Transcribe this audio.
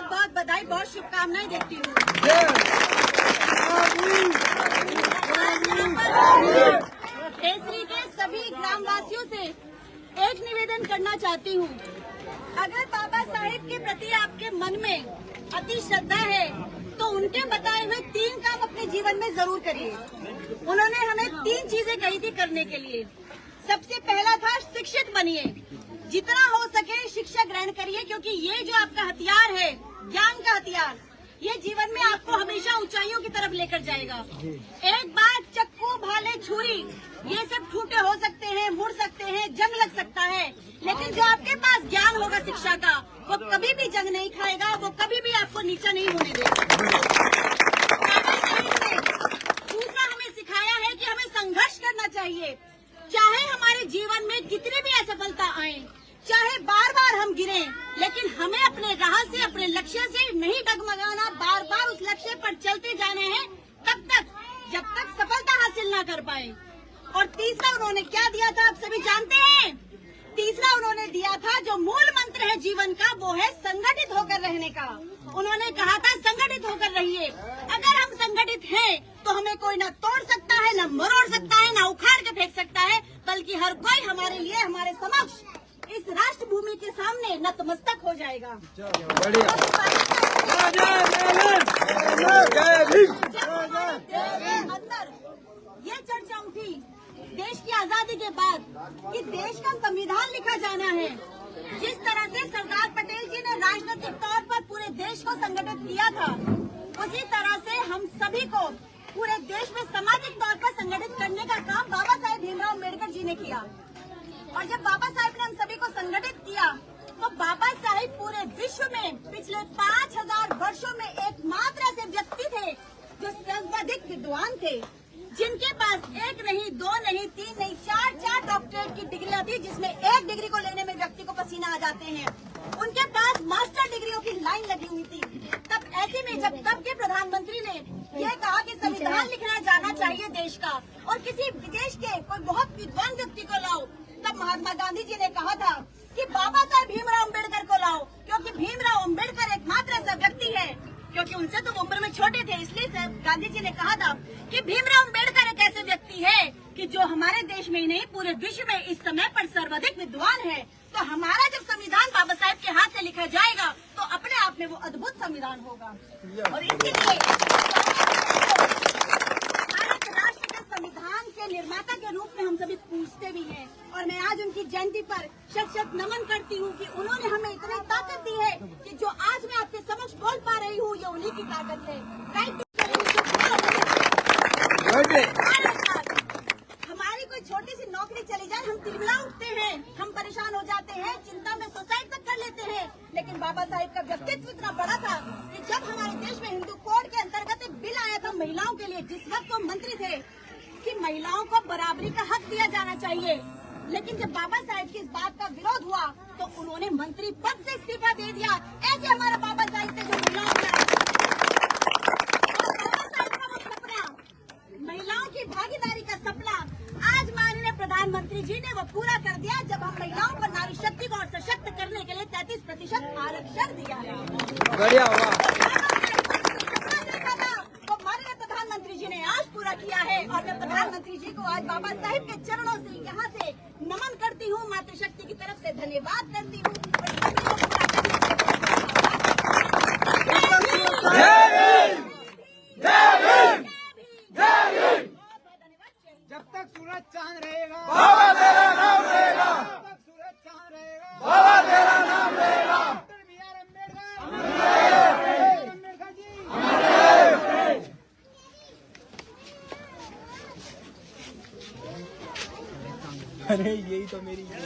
बहुत बहुत बधाई, बहुत शुभकामनाएं देती हूँ। केसरी के सभी ग्रामवासियों से एक निवेदन करना चाहती हूँ। अगर बाबा साहिब के प्रति आपके मन में अति श्रद्धा है तो उनके बताए हुए 3 काम अपने जीवन में जरूर करिए। उन्होंने हमें 3 चीजें कही थी करने के लिए। सबसे पहला था शिक्षित बनिए, जितना हो सके शिक्षा ग्रहण करिए, क्योंकि ये जो आपका हथियार है, ज्ञान का हथियार, ये जीवन में आपको हमेशा ऊंचाइयों की तरफ लेकर जाएगा। एक बार चक्कू, भाले, छुरी ये सब ठूटे हो सकते हैं, मुड़ सकते हैं, जंग लग सकता है, लेकिन जो आपके पास ज्ञान होगा शिक्षा का, वो कभी भी जंग नहीं खाएगा, वो कभी भी आपको नीचा नहीं होने देगा। दूसरा हमें सिखाया है कि हमें संघर्ष करना चाहिए, चाहे हमारे जीवन में कितनी भी असफलता आए, चाहे बार बार हम गिरे, लेकिन हमें अपने राह से, अपने लक्ष्य से नहीं डगमगाना, बार बार उस लक्ष्य पर चलते जाने हैं तब तक जब तक सफलता हासिल ना कर पाए। और तीसरा उन्होंने क्या दिया था, आप सभी जानते हैं। तीसरा उन्होंने दिया था, जो मूल मंत्र है जीवन का, वो है संगठित होकर रहने का। उन्होंने कहा था संगठित होकर रहिए। अगर हम संगठित हैं तो हमें कोई न तोड़ सकता है, न मरोड़ सकता है, न उखाड़ के फेंक सकता है, बल्कि हर कोई हमारे लिए, हमारे समक्ष इस राष्ट्र भूमि के सामने नतमस्तक हो जाएगा। अंदर ये चर्चा उठी देश की आजादी के बाद कि देश का संविधान लिखा जाना है। जिस तरह से सरदार पटेल जी ने राजनीतिक तौर पर पूरे देश को संगठित किया था, उसी तरह से हम सभी को पूरे देश में सामाजिक तौर पर संगठित करने का काम बाबा साहेब भीमराव अम्बेडकर जी ने किया। और जब बाबा साहेब ने हम सभी को संगठित किया, तो बाबा साहेब पूरे विश्व में पिछले 5000 वर्षों में एकमात्र ऐसे व्यक्ति थे जो सर्वाधिक विद्वान थे, जिनके पास 1 नहीं, 2 नहीं, 3 नहीं, 4 डॉक्टरेट की डिग्रियां थी, जिसमें एक डिग्री को लेने में व्यक्ति को पसीना आ जाते हैं। उनके पास मास्टर डिग्रियों की लाइन लगी हुई थी। तब ऐसे में जब तब के प्रधानमंत्री ने यह कहा कि संविधान लिखना जाना चाहिए देश का, और किसी विदेश के कोई बहुत विद्वान व्यक्ति को लाओ, तब महात्मा गांधी जी ने कहा था कि बाबा साहेब भीमराव अम्बेडकर को लाओ, क्योंकि भीमराव अम्बेडकर एकमात्र ऐसा व्यक्ति है, क्योंकि उनसे तो उम्र में छोटे थे, इसलिए गांधी जी ने कहा था कि भीमराव अम्बेडकर एक ऐसे व्यक्ति है कि जो हमारे देश में ही नहीं पूरे विश्व में इस समय पर सर्वाधिक विद्वान है। तो हमारा जब संविधान बाबा साहेब के हाथ से लिखा जाएगा तो अपने आप में वो अद्भुत संविधान होगा। और इसके लिए भारत राष्ट्र के संविधान के निर्माता के रूप में हम सभी पूछते भी हैं। और मैं आज उनकी जयंती पर शत नमन करती हूँ कि उन्होंने हमें इतनी ताकत दी है कि जो आज मैं आपके समक्ष बोल पा रही हूँ, ये उन्हीं की ताकत है। हमारी कोई छोटी सी नौकरी चली जाए, हम तिलमिला उठते हैं, हम परेशान हो जाते हैं, चिंता में सुसाइड तक कर लेते हैं। लेकिन बाबा साहेब का व्यक्तित्व इतना बड़ा था कि जब हमारे देश में हिंदू कोड के अंतर्गत एक बिल आया था महिलाओं के लिए, जिस वक्त वो मंत्री थे कि महिलाओं को बराबरी का हक दिया जाना चाहिए, लेकिन जब बाबा साहेब की इस बात का विरोध हुआ तो उन्होंने मंत्री पद से इस्तीफा दे दिया। ऐसे हमारा बाबा साहेब थे जो महिलाओं का सपना, महिलाओं की भागीदारी का सपना आज माननीय प्रधानमंत्री जी ने वो पूरा कर दिया, जब हम महिलाओं पर नारी शक्ति को और सशक्त करने के लिए 33% आरक्षण दिया है। बढ़िया हुआ। तो माननीय प्रधानमंत्री जी ने आज पूरा किया है, और मैं प्रधानमंत्री जी को आज बाबा साहिब के चरणों से यहाँ से नमन करती हूँ, मातृशक्ति की तरफ से धन्यवाद करती हूँ। जब तक सूरज चांद रहेगा बाबा तेरा नाम रहेगा, जब तक सूरज चांद रहेगा बाबा तेरा नाम रहेगा। Doctor B R. अम्बेडकर, अम्बेडकर जी। अरे यही तो मेरी है।